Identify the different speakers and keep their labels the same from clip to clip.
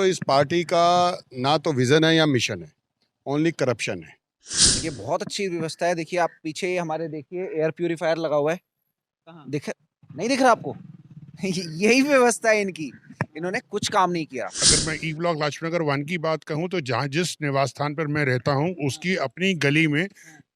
Speaker 1: इस पार्टी का ना तो विजन है या मिशन है, ओनली करप्शन है।
Speaker 2: ये बहुत अच्छी व्यवस्था है। देखिए आप पीछे हमारे देखिए एयर प्यूरिफायर लगा हुआ है।
Speaker 3: कहाँ?
Speaker 2: दिख नहीं दिख रहा आपको? यही व्यवस्था है इनकी। इन्होंने कुछ काम नहीं किया।
Speaker 4: अगर मैं ई ब्लॉक लाजपत नगर 1 की बात कहूं तो जहां जिस निवास स्थान पर मैं रहता हूं उसकी अपनी गली में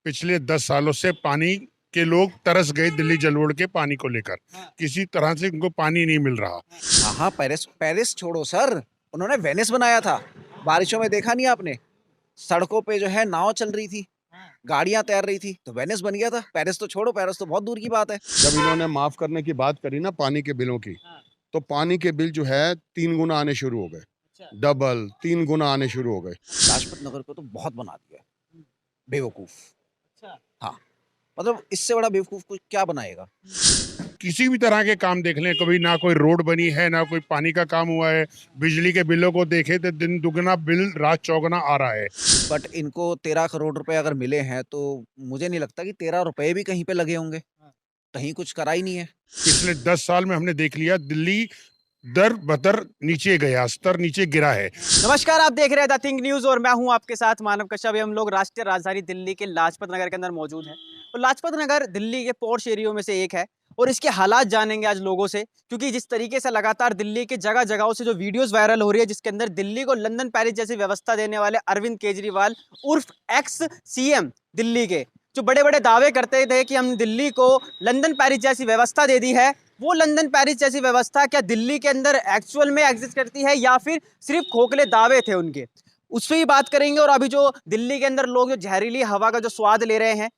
Speaker 4: पिछले 10 सालों से पानी के लोग तरस गए दिल्ली जल बोर्ड के पानी को लेकर। किसी तरह से उनको पानी नहीं मिल रहा।
Speaker 2: हाँ, पेरिस पेरिस छोड़ो सर, उन्होंने वेनिस बनाया था। बारिशों में देखा नहीं आपने? सड़कों पे जो है नाव चल रही थी, गाड़ियां तैर रही थी, तो वेनिस बन गया था। पेरिस तो छोड़ो, पेरिस तो बहुत दूर की बात है।
Speaker 1: जब इन्होंने माफ करने की बात करी ना पानी के बिलों की, तो पानी के बिल जो है 3 गुना आने शुरू हो गए, डबल 3 गुना आने शुरू हो गए।
Speaker 2: लाजपत नगर को तो बहुत बना दिया, बेवकूफ।
Speaker 3: अच्छा।
Speaker 2: हाँ, मतलब इससे बड़ा बेवकूफ कोई क्या बनाएगा?
Speaker 4: किसी भी तरह के काम देख लें, कभी ना कोई रोड बनी है ना कोई पानी का काम हुआ है। बिजली के बिलों को देखें तो दिन दुगना बिल रात चौगुना आ रहा है।
Speaker 2: बट इनको 13 करोड़ रुपए अगर मिले हैं तो मुझे नहीं लगता कि 13 रुपए भी कहीं पे लगे होंगे। कहीं कुछ करा ही नहीं है।
Speaker 4: पिछले 10 साल में हमने देख लिया दिल्ली दर बदर नीचे गया, स्तर नीचे गिरा है।
Speaker 3: नमस्कार, आप देख रहे हैं द थिंक न्यूज और मैं हूं आपके साथ मानव कश्यप। हम लोग राष्ट्रीय राजधानी दिल्ली के लाजपत नगर के अंदर मौजूद हैं और लाजपत नगर दिल्ली के पॉश एरियो में से एक है और इसके हालात जानेंगे आज लोगों से, क्योंकि जिस तरीके से लगातार दिल्ली के जगह जगहों से जो वीडियोस वायरल हो रही है जिसके अंदर दिल्ली को लंदन पेरिस जैसी व्यवस्था देने वाले अरविंद केजरीवाल उर्फ एक्स सीएम दिल्ली के जो बड़े बड़े दावे करते थे कि हम दिल्ली को लंदन पेरिस जैसी व्यवस्था दे दी है, वो लंदन पेरिस जैसी व्यवस्था क्या दिल्ली के अंदर एक्चुअल में एग्जिस्ट करती है या फिर सिर्फ खोखले दावे थे उनके, उस पर भी बात करेंगे। और अभी जो दिल्ली के अंदर लोग जो जहरीली हवा का जो स्वाद ले रहे हैं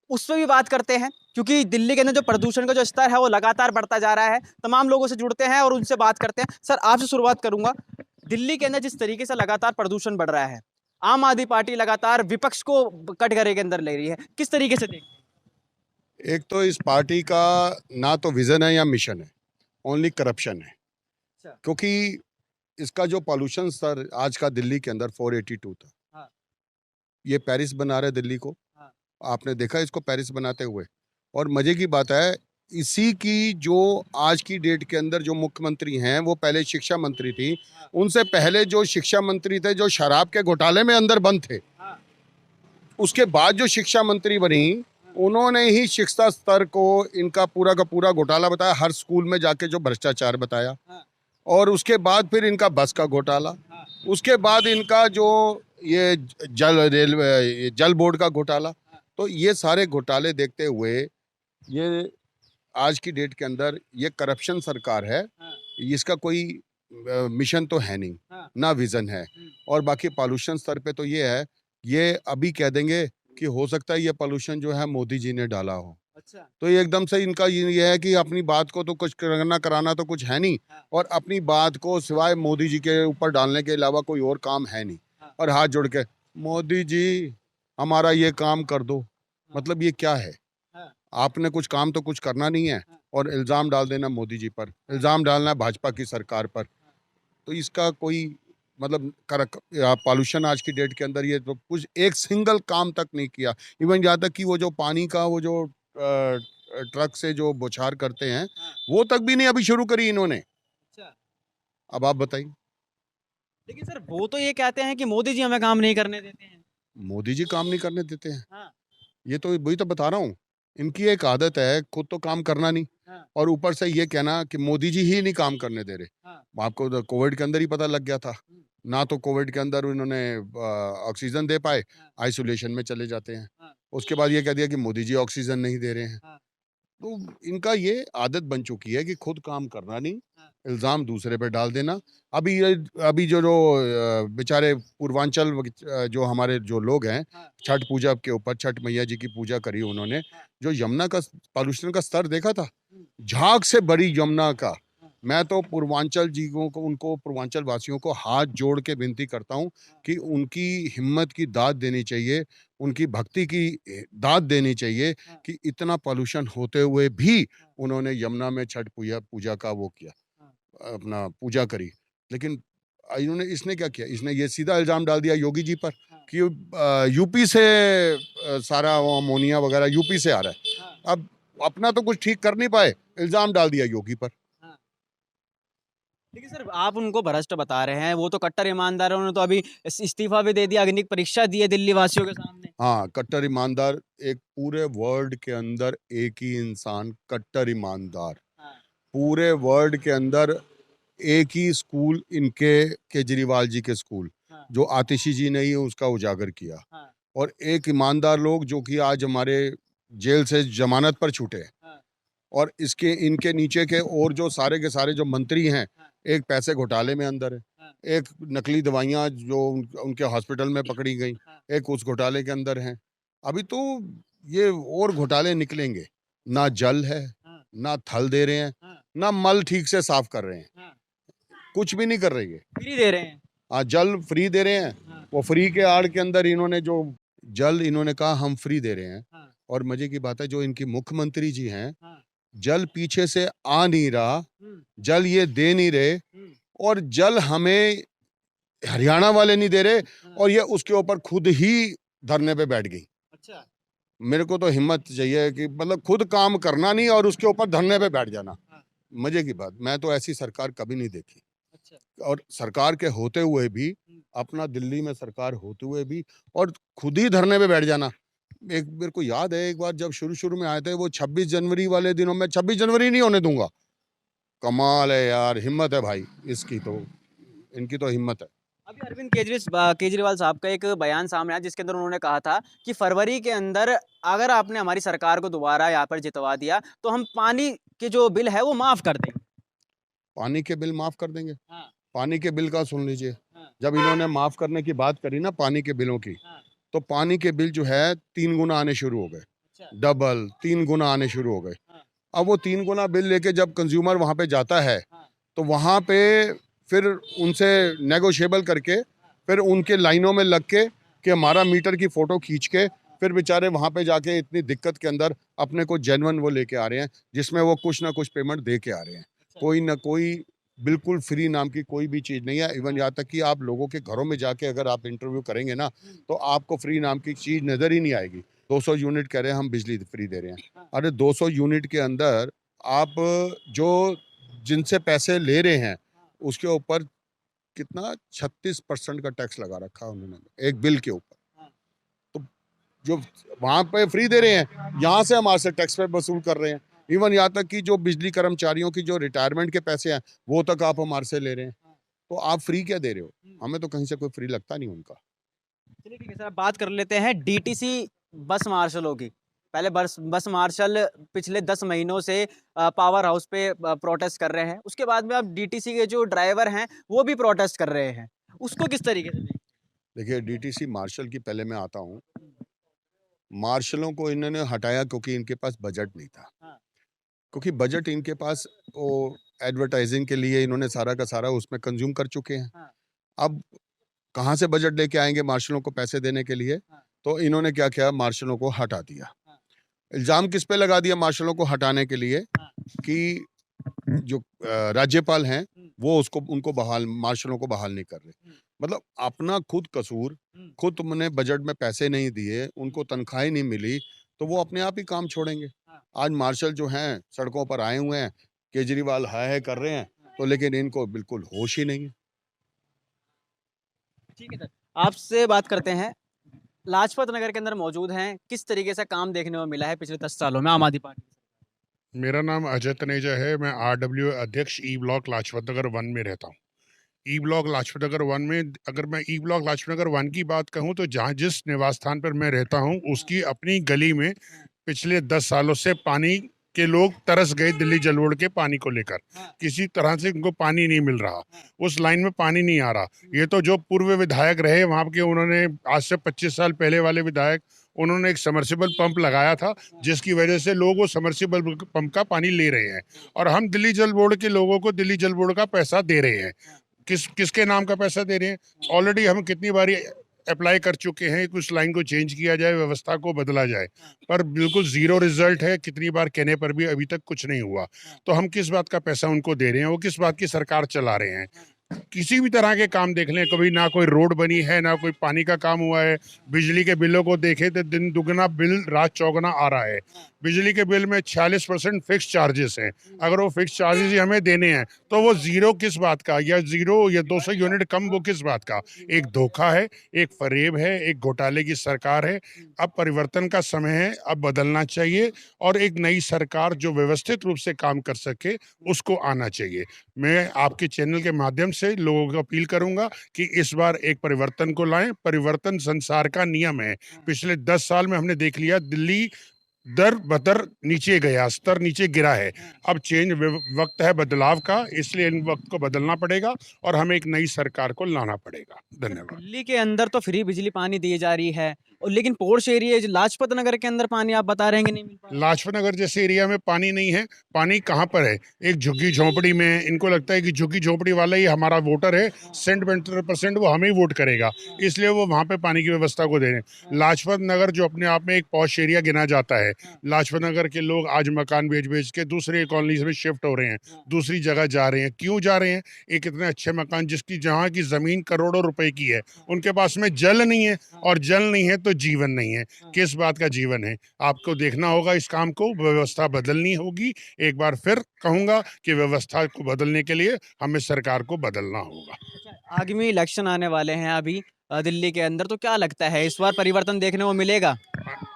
Speaker 3: उस पर भी बात करते हैं, क्योंकि दिल्ली के अंदर जो प्रदूषण का जो स्तर है वो लगातार बढ़ता जा रहा है। तमाम लोगों से जुड़ते हैं और उनसे बात करते हैं। सर, आपसे शुरुआत करूंगा। दिल्ली के अंदर जिस तरीके से लगातार प्रदूषण बढ़ रहा है, आम आदमी पार्टी लगातार विपक्ष को कटघरे के अंदर ले रही है, किस तरीके से देखते हैं?
Speaker 1: एक तो इस पार्टी का ना तो विजन है या मिशन है, ओनली करप्शन है।
Speaker 3: अच्छा।
Speaker 1: क्योंकि इसका जो पॉल्यूशन स्तर आज का दिल्ली के अंदर 482 था।
Speaker 3: हाँ।
Speaker 1: ये पेरिस बना रहे दिल्ली को।
Speaker 3: हाँ।
Speaker 1: आपने देखा इसको पेरिस बनाते हुए। और मजे की बात है, इसी की जो आज की डेट के अंदर जो मुख्यमंत्री हैं वो पहले शिक्षा मंत्री थी। उनसे पहले जो शिक्षा मंत्री थे जो शराब के घोटाले में अंदर बंद थे, उसके बाद जो शिक्षा मंत्री बनी उन्होंने ही शिक्षा स्तर को इनका पूरा का पूरा घोटाला बताया, हर स्कूल में जाके जो भ्रष्टाचार बताया। और उसके बाद फिर इनका बस का घोटाला, उसके बाद इनका जो ये जल बोर्ड का घोटाला। तो ये सारे घोटाले देखते हुए ये आज की डेट के अंदर ये करप्शन सरकार है। इसका कोई मिशन तो है नहीं, ना विजन है। और बाकी पॉल्यूशन स्तर पे तो ये है, ये अभी कह देंगे कि हो सकता है ये पॉल्यूशन जो है मोदी जी ने डाला हो।
Speaker 3: अच्छा।
Speaker 1: तो ये एकदम से इनका ये है कि अपनी बात को तो कुछ करना कराना तो कुछ है नहीं, और अपनी बात को सिवाय मोदी जी के ऊपर डालने के अलावा कोई और काम है नहीं। और हाथ जोड़ के मोदी जी हमारा ये काम कर दो, मतलब ये क्या है? आपने कुछ काम तो कुछ करना नहीं है और इल्ज़ाम डाल देना मोदी जी पर, इल्ज़ाम डालना भाजपा की सरकार पर। तो इसका कोई मतलब पॉल्यूशन आज की डेट के अंदर ये तो कुछ एक सिंगल काम तक नहीं किया। इवन यहाँ तक कि वो जो पानी का वो जो ट्रक से जो बौछार करते हैं वो तक भी नहीं अभी शुरू करी इन्होंने।
Speaker 3: अच्छा।
Speaker 1: अब आप बताइए।
Speaker 3: लेकिन सर वो तो ये कहते हैं कि मोदी जी हमें काम नहीं करने देते हैं।
Speaker 1: मोदी जी काम नहीं करने देते हैं?
Speaker 3: हाँ।
Speaker 1: ये तो वही तो बता रहा हूँ, इनकी एक आदत है खुद तो काम करना नहीं,
Speaker 3: हाँ।
Speaker 1: और ऊपर से ये कहना कि मोदी जी ही नहीं काम करने दे रहे।
Speaker 3: हाँ।
Speaker 1: आपको तो कोविड के अंदर ही पता लग गया था ना, तो कोविड के अंदर उन्होंने ऑक्सीजन दे पाए, आइसोलेशन में चले जाते हैं। उसके बाद ये कह दिया कि मोदी जी ऑक्सीजन नहीं दे रहे हैं। तो इनका ये आदत बन चुकी है कि खुद काम करना नहीं, इल्ज़ाम दूसरे पे डाल देना। अभी जो बेचारे पूर्वांचल जो हमारे जो लोग हैं, छठ पूजा के ऊपर छठ मैया जी की पूजा करी उन्होंने, जो यमुना का पॉल्यूशन का स्तर देखा था, झाग से बड़ी यमुना का। मैं तो पूर्वांचल जीवों को, उनको पूर्वांचल वासियों को हाथ जोड़ के विनती करता हूँ कि उनकी हिम्मत की दाद देनी चाहिए, उनकी भक्ति की दाद देनी चाहिए कि इतना पॉल्यूशन होते हुए भी उन्होंने यमुना में छठ पूजा का वो किया, अपना पूजा करी। लेकिन इन्होंने इसने क्या किया, इसने ये सीधा इल्ज़ाम डाल दिया योगी जी पर कि यूपी से सारा अमोनिया वगैरह यूपी से आ रहा है। अब अपना तो कुछ ठीक कर नहीं पाए, इल्ज़ाम डाल दिया योगी पर।
Speaker 3: लेकिन सर आप उनको भ्रष्ट बता रहे हैं, वो तो कट्टर ईमानदार है, उन्होंने तो अभी इस्तीफा भी दे दिया, अग्नि परीक्षा दी है दिल्ली वासियों के सामने।
Speaker 1: हाँ, कट्टर ईमानदार एक पूरे वर्ल्ड के अंदर एक ही इंसान कट्टर ईमानदार,
Speaker 3: हाँ,
Speaker 1: पूरे वर्ल्ड के अंदर एक ही स्कूल इनके केजरीवाल जी के स्कूल,
Speaker 3: हाँ,
Speaker 1: जो आतिशी जी ने ही उसका उजागर किया।
Speaker 3: हाँ,
Speaker 1: और एक ईमानदार लोग जो कि आज हमारे जेल से जमानत पर छूटे हैं।
Speaker 3: हाँ,
Speaker 1: और इसके इनके नीचे के और जो सारे के सारे जो मंत्री हैं,
Speaker 3: हाँ,
Speaker 1: एक पैसे घोटाले में अंदर है,
Speaker 3: हाँ,
Speaker 1: एक नकली दवाइयाँ जो उनके हॉस्पिटल में पकड़ी गई,
Speaker 3: हाँ,
Speaker 1: एक उस घोटाले के अंदर हैं। अभी तो ये और घोटाले निकलेंगे। ना जल है,
Speaker 3: हाँ,
Speaker 1: ना थल दे रहे हैं,
Speaker 3: हाँ,
Speaker 1: ना मल ठीक से साफ कर रहे हैं,
Speaker 3: हाँ,
Speaker 1: कुछ भी नहीं कर रही है।
Speaker 3: फ्री दे रहे हैं।
Speaker 1: हाँ, जल फ्री दे रहे हैं।
Speaker 3: हाँ,
Speaker 1: वो फ्री के आड़ के अंदर इन्होंने जो जल इन्होंने कहा हम फ्री दे रहे हैं।
Speaker 3: हाँ,
Speaker 1: और मजे की बात है जो इनकी मुख्यमंत्री जी हैं,
Speaker 3: हाँ,
Speaker 1: जल पीछे से आ नहीं रहा,
Speaker 3: हुँ,
Speaker 1: जल ये दे नहीं रहे,
Speaker 3: हुँ,
Speaker 1: और जल हमें हरियाणा वाले नहीं दे रहे,
Speaker 3: हाँ,
Speaker 1: और ये उसके ऊपर खुद ही धरने पे बैठ गई।
Speaker 3: अच्छा,
Speaker 1: मेरे को तो हिम्मत चाहिए कि मतलब खुद काम करना नहीं और उसके ऊपर धरने पे बैठ जाना।
Speaker 3: हाँ,
Speaker 1: मजे की बात, मैं तो ऐसी सरकार कभी नहीं देखी।
Speaker 3: अच्छा,
Speaker 1: और सरकार के होते हुए भी,
Speaker 3: हुँ,
Speaker 1: अपना दिल्ली में सरकार होते हुए भी, और खुद ही धरने पे बैठ जाना। एक मेरे को याद है एक बार जब शुरू-शुरू में आए थे वो 26 जनवरी वाले दिनों में, 26 जनवरी नहीं होने दूँगा। कमाल है यार, हिम्मत है भाई इसकी तो, इनकी तो हिम्मत है।
Speaker 3: अभी अरविंद केजरीवाल साहब का एक बयान सामने आया जिसके अंदर उन्होंने कहा था कि फरवरी के अंदर अगर आपने हमारी सरकार को दोबारा यहाँ पर जितवा दिया तो हम पानी के जो बिल है वो माफ कर देंगे।
Speaker 1: पानी के बिल माफ़ कर देंगे।
Speaker 3: हाँ,
Speaker 1: पानी के बिल का सुन लीजिए,
Speaker 3: हाँ,
Speaker 1: जब इन्होंने माफ़ करने की बात करी ना पानी के बिलों की,
Speaker 3: हाँ,
Speaker 1: तो पानी के बिल जो है 3 गुना आने शुरू हो गए।
Speaker 3: अच्छा,
Speaker 1: डबल 3 गुना आने शुरू हो गए।
Speaker 3: हाँ,
Speaker 1: अब वो 3 गुना बिल लेके जब कंज़्यूमर वहाँ पे जाता है,
Speaker 3: हाँ,
Speaker 1: तो वहाँ पे फिर उनसे नेगोशिएबल करके, फिर उनके लाइनों में लग के कि हमारा मीटर की फ़ोटो खींच के, फिर बेचारे वहाँ पे जाके इतनी दिक्कत के अंदर अपने को जेन्युइन वो लेके आ रहे हैं, जिसमें वो कुछ ना कुछ पेमेंट दे के आ रहे हैं।
Speaker 3: अच्छा,
Speaker 1: कोई ना कोई बिल्कुल फ्री नाम की कोई भी चीज़ नहीं है। इवन यहाँ तक कि आप लोगों के घरों में जाके अगर आप इंटरव्यू करेंगे ना,
Speaker 3: हुँ,
Speaker 1: तो आपको फ्री नाम की चीज़ नज़र ही नहीं आएगी। 200 यूनिट कह रहे हैं हम बिजली फ्री दे रहे हैं।
Speaker 3: हाँ,
Speaker 1: अरे 200 यूनिट के अंदर आप जो जिनसे पैसे ले रहे हैं,
Speaker 3: हाँ,
Speaker 1: उसके ऊपर कितना 36% का टैक्स लगा रखा है उन्होंने एक बिल के ऊपर।
Speaker 3: हाँ,
Speaker 1: तो जो वहाँ पे फ्री दे रहे हैं, यहाँ से हमारे से टैक्स पे वसूल कर रहे हैं। इवन यहाँ तक कि जो बिजली कर्मचारियों की जो रिटायरमेंट के पैसे हैं, वो तक आप हमारे से ले रहे हैं।
Speaker 3: हाँ,
Speaker 1: तो आप फ्री क्या दे रहे हो?
Speaker 3: हुँ।
Speaker 1: हमें तो कहीं से कोई फ्री लगता नहीं उनका।
Speaker 3: चलिए ठीक है सर, अब बात कर लेते हैं डीटीसी बस मार्शलों की। पहले बस बस मार्शल पिछले 10 महीनों से पावर हाउस पे प्रोटेस्ट कर रहे हैं। उसके बाद में अब डीटीसी के जो ड्राइवर हैं, वो भी प्रोटेस्ट कर रहे हैं। उसको किस तरीके से देखते
Speaker 1: देखिए डीटीसी मार्शल की पहले मैं आता हूँ।
Speaker 3: हैं?
Speaker 1: मार्शलों को इन्होंने हटाया क्योंकि इनके पास बजट नहीं था।
Speaker 3: हाँ,
Speaker 1: क्योंकि बजट इनके पास वो एडवर्टाइजिंग के लिए इन्होंने सारा का सारा उसमें कंज्यूम कर चुके हैं।
Speaker 3: हाँ,
Speaker 1: अब कहाँ से बजट लेके आएँगे मार्शलों को पैसे देने के लिए?
Speaker 3: हाँ,
Speaker 1: तो इन्होंने क्या किया, मार्शलों को हटा दिया।
Speaker 3: हाँ,
Speaker 1: इल्ज़ाम किस पे लगा दिया मार्शलों को हटाने के लिए
Speaker 3: हाँ,
Speaker 1: कि जो राज्यपाल हैं,
Speaker 3: हुँ,
Speaker 1: वो उसको उनको बहाल मार्शलों को बहाल नहीं कर रहे।
Speaker 3: हुँ,
Speaker 1: मतलब अपना खुद कसूर,
Speaker 3: हुँ,
Speaker 1: खुद तुमने बजट में पैसे नहीं दिए, उनको तनख्वाहें नहीं मिली, तो वो अपने आप ही काम छोड़ेंगे।
Speaker 3: हाँ,
Speaker 1: आज मार्शल जो हैं, सड़कों पर आए हुए हैं, केजरीवाल हाय-हाय कर रहे हैं,
Speaker 3: हाँ।
Speaker 1: तो लेकिन इनको बिल्कुल होश ही नहीं है।
Speaker 3: ठीक है सर, आपसे बात करते हैं। लाजपत नगर के अंदर मौजूद हैं। किस तरीके से काम देखने को मिला है पिछले 10 सालों में आम आदमी पार्टी की?
Speaker 4: मेरा नाम अजय तनेजा है। मैं आरडब्ल्यू अध्यक्ष ई ब्लॉक लाजपत नगर 1 में रहता हूँ। ई ब्लॉक लाजपत नगर 1 में अगर मैं ई ब्लॉक लाजपत नगर 1 की बात कहूँ तो जहाँ जिस निवास स्थान पर मैं रहता हूँ उसकी अपनी गली में
Speaker 3: हाँ,
Speaker 4: पिछले 10 सालों से पानी के लोग तरस गए दिल्ली जल बोर्ड के पानी को लेकर।
Speaker 3: हाँ,
Speaker 4: किसी तरह से उनको पानी नहीं मिल रहा,
Speaker 3: हाँ,
Speaker 4: उस लाइन में पानी नहीं आ रहा। ये तो जो पूर्व विधायक रहे वहाँ के, उन्होंने आज से 25 साल पहले वाले विधायक, उन्होंने एक समर्सिबल पंप लगाया था जिसकी वजह से लोग वो समर्सिबल पंप का पानी ले रहे हैं और हम दिल्ली जल बोर्ड के लोगों को दिल्ली जल बोर्ड का पैसा दे रहे हैं। किसके नाम का पैसा दे रहे हैं? ऑलरेडी हम कितनी बारी अप्लाई कर चुके हैं कि उस लाइन को चेंज किया जाए, व्यवस्था को बदला जाए, पर बिल्कुल जीरो रिजल्ट है। कितनी बार कहने पर भी अभी तक कुछ नहीं हुआ। तो हम किस बात का पैसा उनको दे रहे हैं? वो किस बात की सरकार चला रहे हैं? किसी भी तरह के काम देख लें, कभी ना कोई रोड बनी है, ना कोई पानी का काम हुआ है। बिजली के बिलों को देखें तो दिन दुगना बिल रात चौगुना आ रहा है। बिजली के बिल में 46% फिक्स चार्जेस हैं। अगर वो फिक्स चार्जेस ही हमें देने हैं तो वो जीरो किस बात का, या जीरो या 200 यूनिट कम, वो किस बात का? एक धोखा है, एक फरेब है, एक घोटाले की सरकार है। अब परिवर्तन का समय है, अब बदलना चाहिए और एक नई सरकार जो व्यवस्थित रूप से काम कर सके उसको आना चाहिए। मैं आपके चैनल के माध्यम से लोगों को अपील करूंगा कि इस बार एक परिवर्तन को लाएं। परिवर्तन संसार का नियम है। पिछले 10 साल में हमने देख लिया, दिल्ली दर बदर नीचे गया, स्तर नीचे गिरा है। अब वक्त है बदलाव का, इसलिए इन वक्त को बदलना पड़ेगा और हमें एक नई सरकार को लाना पड़ेगा। धन्यवाद।
Speaker 3: दिल्ली के अंदर तो फ्री बिजली पानी दी जा रही है, और लेकिन पोर्श एरिया लाजपत नगर के अंदर पानी आप बता रहे हैं कि नहीं मिल पा रहा?
Speaker 4: लाजपत नगर जैसे एरिया में पानी नहीं है। पानी कहाँ पर है? एक झुग्गी झोंपड़ी में। इनको लगता है कि झुग्गी झोंपड़ी वाला ही हमारा वोटर है, 70% वो हमें ही वोट करेगा, इसलिए वो वहाँ पे पानी की व्यवस्था को दे रहे हैं। लाजपत नगर जो अपने आप में एक पॉश एरिया गिना जाता है, लाजपत नगर के लोग आज मकान बेच के दूसरे कॉलोनीज में शिफ्ट हो रहे हैं, दूसरी जगह जा रहे हैं। क्यों जा रहे हैं? एक इतने अच्छे मकान जिसकी जहाँ की जमीन करोड़ों रुपए की है, उनके पास में जल नहीं है, और जल नहीं है तो जीवन नहीं है। किस बात का जीवन है? आपको देखना होगा इस काम को, व्यवस्था बदलनी होगी। एक बार फिर कहूंगा कि व्यवस्था को बदलने के लिए हमें सरकार को बदलना होगा।
Speaker 3: आगामी इलेक्शन आने वाले हैं अभी दिल्ली के अंदर, तो क्या लगता है इस बार परिवर्तन देखने को मिलेगा?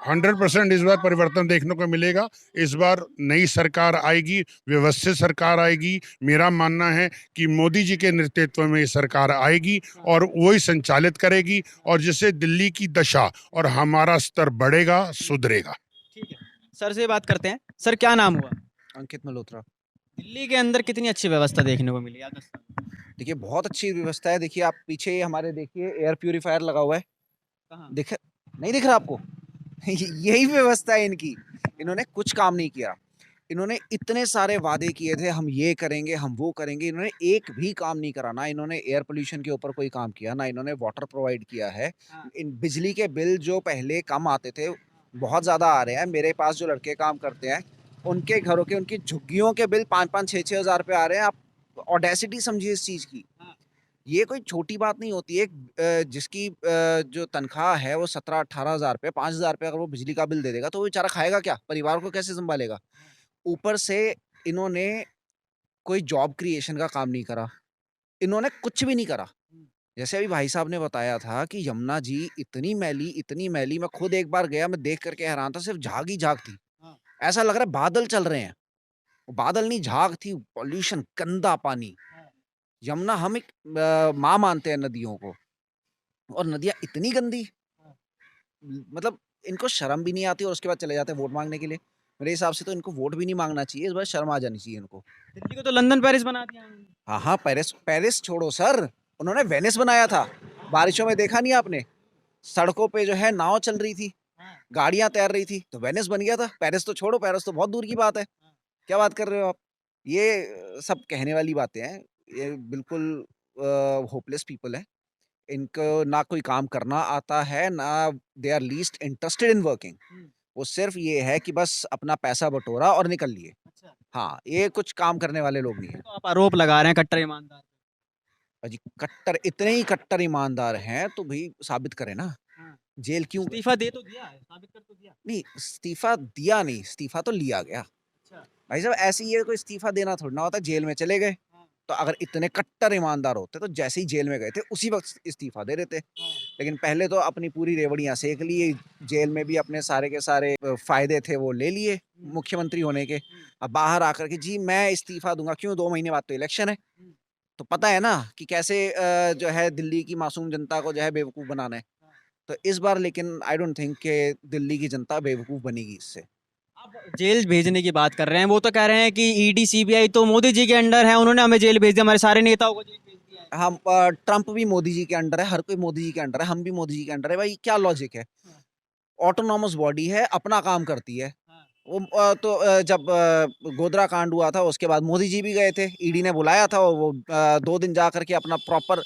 Speaker 4: 100% इस बार परिवर्तन देखने को मिलेगा। इस बार नई सरकार आएगी, व्यवस्थित सरकार आएगी। मेरा मानना है कि मोदी जी के नेतृत्व में ये सरकार आएगी और वही संचालित करेगी, और जिससे दिल्ली की दशा और हमारा स्तर बढ़ेगा, सुधरेगा।
Speaker 3: ठीक है, सर से बात करते हैं। सर, क्या नाम हुआ?
Speaker 2: अंकित मल्होत्रा।
Speaker 3: दिल्ली के अंदर कितनी अच्छी व्यवस्था देखने को मिली आज?
Speaker 2: देखिए बहुत अच्छी व्यवस्था है। देखिए आप पीछे हमारे देखिए एयर प्यूरिफायर लगा हुआ है,
Speaker 3: कहाँ?
Speaker 2: दिख नहीं दिख रहा आपको? यही व्यवस्था है इनकी। इन्होंने कुछ काम नहीं किया। इन्होंने इतने सारे वादे किए थे, हम ये करेंगे, हम वो करेंगे, इन्होंने एक भी काम नहीं करा। ना इन्होंने एयर पोल्यूशन के ऊपर कोई काम किया, ना इन्होंने वाटर प्रोवाइड किया है। इन बिजली के बिल जो पहले कम आते थे, बहुत ज़्यादा आ रहे हैं। मेरे पास जो लड़के काम करते हैं, उनके घरों के, उनकी झुग्गियों के बिल 5-5, 6-6 हज़ार रुपये आ रहे हैं। आप ऑडेसिटी समझिए इस चीज़ की। ये कोई छोटी बात नहीं होती है। जिसकी जो तनख्वाह है वो 17-18 हज़ार रुपये, 5 हज़ार रुपये अगर वो बिजली का बिल दे देगा तो वो बेचारा खाएगा क्या? परिवार को कैसे संभालेगा? ऊपर से इन्होंने कोई जॉब क्रिएशन का काम नहीं करा। इन्होंने कुछ भी नहीं करा। जैसे अभी भाई साहब ने बताया था कि यमुना जी इतनी मैली, मैं खुद एक बार गया, मैं देख करके हैरान था, सिर्फ झाग ही झाग थी। ऐसा लग रहा है बादल चल रहे हैं। वो बादल नहीं, झाग थी, पॉल्यूशन, गंदा पानी। यमुना हम एक माँ मानते हैं नदियों को, और नदियाँ इतनी गंदी। मतलब इनको शर्म भी नहीं आती, और उसके बाद चले जाते हैं वोट मांगने के लिए। मेरे हिसाब से तो इनको वोट भी नहीं मांगना चाहिए, इस बार शर्म आ जानी चाहिए इनको।
Speaker 3: दिल्ली को तो लंदन पेरिस बना दिया उन्होंने।
Speaker 2: हाँ हाँ, पेरिस छोड़ो सर, उन्होंने वेनिस बनाया था। बारिशों में देखा नहीं आपने? सड़कों पे जो है नाव चल रही थी, गाड़ियां तैर रही थी, तो वेनिस बन गया था। पेरिस तो छोड़ो, पेरिस तो बहुत दूर की बात है। क्या बात कर रहे हो आप? ये सब कहने वाली बातें हैं। ये बिल्कुल होपलेस पीपल है। इनको ना कोई काम करना आता है, ना they are least interested in working. वो सिर्फ ये है कि बस अपना पैसा बटोरा और निकल लिए। हाँ, ये कुछ काम करने वाले लोग नहीं है।
Speaker 3: तो आप आरोप लगा रहे हैं कट्टर ईमानदार।
Speaker 2: अजी कट्टर, इतने ही कट्टर ईमानदार हैं तो भाई साबित करें ना। जेल क्यों?
Speaker 3: इस्तीफा दे तो दिया है, साबित कर तो दिया।
Speaker 2: नहीं, इस्तीफा दिया नहीं, इस्तीफा तो लिया गया। भाई साहब ऐसे ही, ये कोई इस्तीफा देना थोड़ा ना होता। जेल में चले गए, तो अगर इतने कट्टर ईमानदार होते तो जैसे ही जेल में गए थे उसी वक्त इस्तीफा दे देते। लेकिन पहले तो अपनी पूरी रेवड़ियां सेक ली, जेल में भी अपने सारे के सारे फायदे थे वो ले लिए मुख्यमंत्री होने के। अब बाहर आकर के जी मैं इस्तीफा दूंगा। क्यों? 2 महीने बाद तो इलेक्शन है। तो पता है ना कि कैसे जो है दिल्ली की मासूम जनता को जो है बेवकूफ़ बनाना है। तो इस बार लेकिन आई डोंट थिंक कि दिल्ली की जनता बेवकूफ़ बनेगी इससे।
Speaker 3: आप जेल भेजने की बात कर रहे हैं, वो तो कह रहे हैं कि ईडी सीबीआई तो मोदी जी के अंडर है, उन्होंने हमें जेल भेज दिया, हमारे सारे नेताओं को जेल भेज दिया है।
Speaker 2: हम ट्रंप भी मोदी जी के अंडर है, हर कोई मोदी जी के अंडर है, हम भी मोदी जी के अंडर है। भाई क्या लॉजिक है? ऑटोनॉमस बॉडी है, अपना काम करती है। वो जब गोधरा कांड हुआ था उसके बाद मोदी जी भी गए थे, ईडी ने बुलाया था, वो 2 दिन जा करके अपना प्रॉपर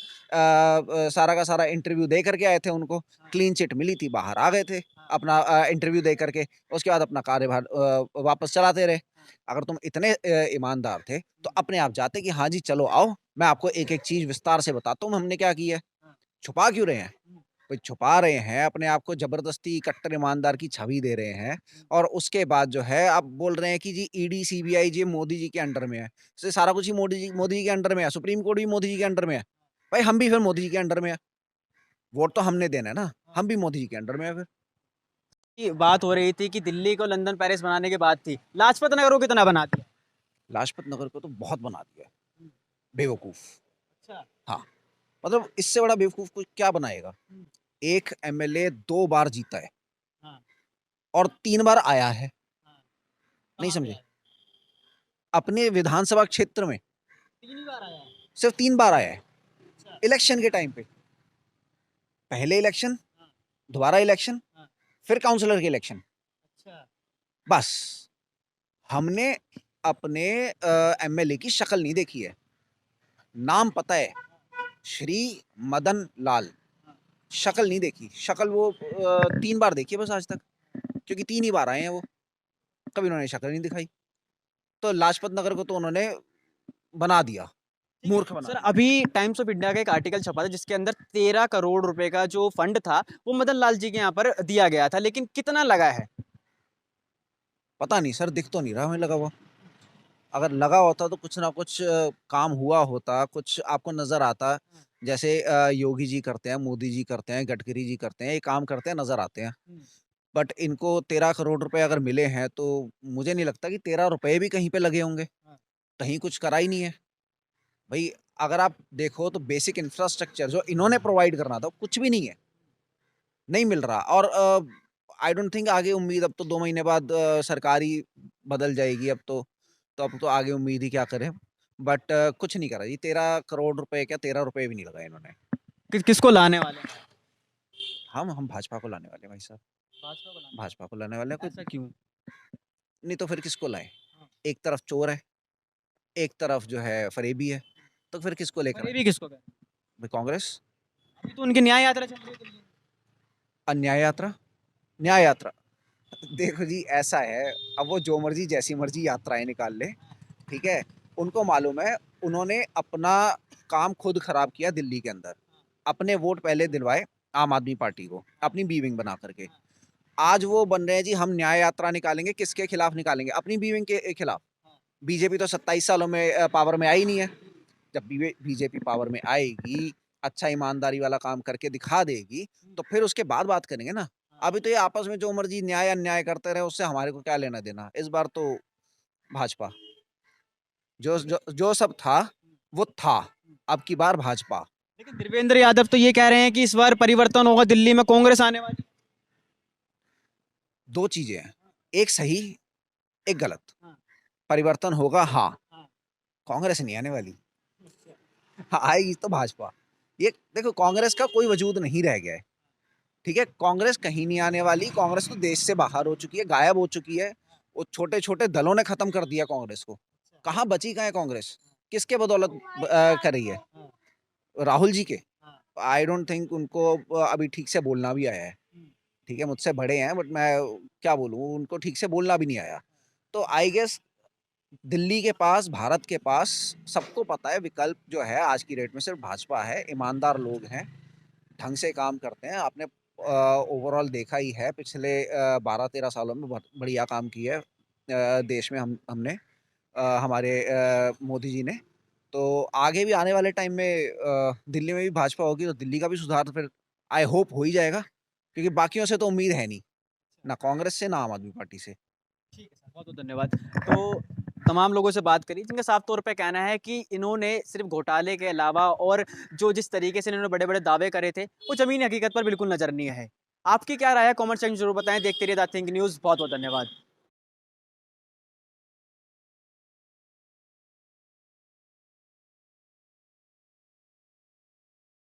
Speaker 2: सारा का सारा इंटरव्यू दे करके आए थे। उनको क्लीन चिट मिली थी, बाहर आ गए थे अपना इंटरव्यू दे करके। उसके बाद अपना कार्यभार वापस चलाते रहे। अगर तुम इतने ईमानदार थे तो अपने आप जाते कि हाँ जी चलो आओ, मैं आपको एक एक चीज विस्तार से बताता हूँ हमने क्या किया है। छुपा क्यों रहे हैं? कोई छुपा रहे हैं अपने आप को, जबरदस्ती कट्टर ईमानदार की छवि दे रहे हैं, और उसके बाद जो है आप बोल रहे हैं कि जी ईडी सीबीआई जी मोदी जी के अंडर में है। से सारा कुछ ही मोदी जी के अंडर में है, सुप्रीम कोर्ट भी मोदी जी के अंडर में है। भाई हम भी फिर मोदी जी के अंडर में है, वोट तो हमने देना है ना, हम भी मोदी जी के अंडर में है फिर।
Speaker 3: की बात हो रही थी कि दिल्ली को लंदन पेरिस बनाने की बात थी, लाजपत नगर को कितना बना दिया?
Speaker 2: लाजपत नगर को तो बहुत बना दिया है, बेवकूफ।
Speaker 3: अच्छा।
Speaker 2: हाँ, मतलब इससे बड़ा बेवकूफ कोई क्या बनाएगा। एक एमएलए 2 बार जीता है
Speaker 3: हाँ।
Speaker 2: और 3 बार आया है, नहीं
Speaker 3: कहाँ
Speaker 2: समझे?
Speaker 3: पे आया?
Speaker 2: अपने विधानसभा क्षेत्र में
Speaker 3: 3 ही बार आया है।
Speaker 2: सिर्फ 3 बार आया है,
Speaker 3: अच्छा।
Speaker 2: इलेक्शन के टाइम पे। पहले इलेक्शन,
Speaker 3: हाँ।
Speaker 2: दोबारा इलेक्शन,
Speaker 3: हाँ।
Speaker 2: फिर काउंसलर के इलेक्शन,
Speaker 3: अच्छा।
Speaker 2: बस। हमने अपने एमएलए की शक्ल नहीं देखी है, नाम पता है, श्री मदन लाल, शक्ल नहीं देखी। शक्ल वो 3 बार देखी है बस आज तक, क्योंकि 3 ही बार आए हैं वो, कभी उन्होंने शक्ल नहीं दिखाई। तो लाजपत नगर को तो उन्होंने बना दिया,
Speaker 3: ठीक है।
Speaker 2: मूर्ख बना
Speaker 3: सर
Speaker 2: दिया।
Speaker 3: अभी टाइम्स ऑफ इंडिया का एक आर्टिकल छपा था जिसके अंदर 13 करोड़ रुपए का जो फंड था वो मदन लाल जी के यहाँ पर दिया गया था, लेकिन कितना लगा है?
Speaker 2: पता नहीं सर, दिख तो नहीं रहा हमें लगा हुआ। अगर लगा होता तो कुछ ना कुछ काम हुआ होता, कुछ आपको नजर आता। जैसे योगी जी करते हैं, मोदी जी करते हैं, गडकरी जी करते हैं, ये काम करते हैं, नजर आते हैं। बट इनको 13 करोड़ रुपए अगर मिले हैं तो मुझे नहीं लगता कि 13 रुपए भी कहीं पे लगे होंगे, कहीं कुछ करा ही नहीं है भाई। अगर आप देखो तो बेसिक इंफ्रास्ट्रक्चर जो इन्होंने प्रोवाइड करना था कुछ भी नहीं है, नहीं मिल रहा। और आई डोंट थिंक आगे उम्मीद, अब तो 2 महीने बाद सरकार ही बदल जाएगी अब तो आगे उम्मीद ही क्या करें। बट कुछ नहीं करा जी, 13 करोड़ रुपए क्या, 13 रुपए भी नहीं लगाए इन्होंने।
Speaker 3: किसको लाने वाले हैं?
Speaker 2: हम भाजपा को लाने वाले हैं भाई साहब,
Speaker 3: भाजपा को लाने
Speaker 2: भाजपा को लाने वाले हैं।
Speaker 3: वाले। ऐसा क्यों?
Speaker 2: नहीं तो फिर किसको लाए? एक तरफ चोर है, एक तरफ जो है फरेबी है, तो फिर किसको लेकर
Speaker 3: और ये
Speaker 2: आए?
Speaker 3: भी किसको कहते हैं?
Speaker 2: भाई कांग्रेस।
Speaker 3: अभी तो उनकी न्याय यात्रा चल रही है दिल्ली में।
Speaker 2: अन्याय यात्रा, न्याय यात्रा। देखो जी ऐसा है, अब वो जो मर्जी जैसी मर्जी यात्राएं निकाल ले, ठीक है। उनको मालूम है उन्होंने अपना काम खुद खराब किया दिल्ली के अंदर, अपने वोट पहले दिलवाए आम आदमी पार्टी को अपनी बीविंग बना करके। आज वो बन रहे हैं जी हम न्याय यात्रा निकालेंगे, किसके खिलाफ निकालेंगे? अपनी बीविंग के खिलाफ। बीजेपी तो 27 सालों में पावर में आई नहीं है। जब बीजेपी पावर में आएगी, अच्छा ईमानदारी वाला काम करके दिखा देगी, तो फिर उसके बाद बात करेंगे ना। अभी तो ये आपस में जो मर्जी न्याय अन्याय करते रहे, उससे हमारे को क्या लेना देना। इस बार तो भाजपा, जो सब था वो था, अब की बार भाजपा।
Speaker 3: लेकिन देवेंद्र यादव तो ये कह रहे हैं कि इस बार परिवर्तन होगा, दिल्ली में कांग्रेस आने वाली।
Speaker 2: 2 चीजें हैं, एक सही एक गलत।
Speaker 3: हाँ।
Speaker 2: परिवर्तन होगा, हाँ,
Speaker 3: हाँ।
Speaker 2: कांग्रेस नहीं आने वाली। हाँ, आएगी तो भाजपा। ये देखो कांग्रेस का कोई वजूद नहीं रह गया है, ठीक है। कांग्रेस कहीं नहीं आने वाली, कांग्रेस तो देश से बाहर हो चुकी है, गायब हो चुकी है। वो छोटे छोटे दलों ने खत्म कर दिया कांग्रेस को। कहाँ बची, कहाँ है कांग्रेस? किसके बदौलत कर रही है? राहुल जी के। आई डोंट थिंक उनको अभी ठीक से बोलना भी आया है, ठीक है। मुझसे बड़े हैं बट मैं क्या बोलूँ, उनको ठीक से बोलना भी नहीं आया। तो आई गेस दिल्ली के पास, भारत के पास सबको पता है विकल्प जो है आज की डेट में सिर्फ भाजपा है। ईमानदार लोग हैं, ढंग से काम करते हैं। आपने ओवरऑल देखा ही है, पिछले 12-13 सालों में बहुत बढ़िया काम किया है देश में। हमने हमारे मोदी जी ने। तो आगे भी आने वाले टाइम में दिल्ली में भी भाजपा होगी तो दिल्ली का भी सुधार फिर आई होप हो ही जाएगा, क्योंकि बाकियों से तो उम्मीद है नहीं, ना कांग्रेस से ना आम आदमी पार्टी से।
Speaker 3: ठीक है सर, बहुत बहुत धन्यवाद। तो तमाम लोगों से बात करी जिनका साफ तौर पे कहना है कि इन्होंने सिर्फ घोटाले के अलावा और जो जिस तरीके से इन्होंने बड़े बड़े दावे करे थे वो ज़मीनी हकीकत पर बिल्कुल नजर नहीं है। आपकी क्या राय है? कमेंट सेक्शन में जरूर बताएं। देखते रहिए द थिंक न्यूज़। बहुत बहुत धन्यवाद।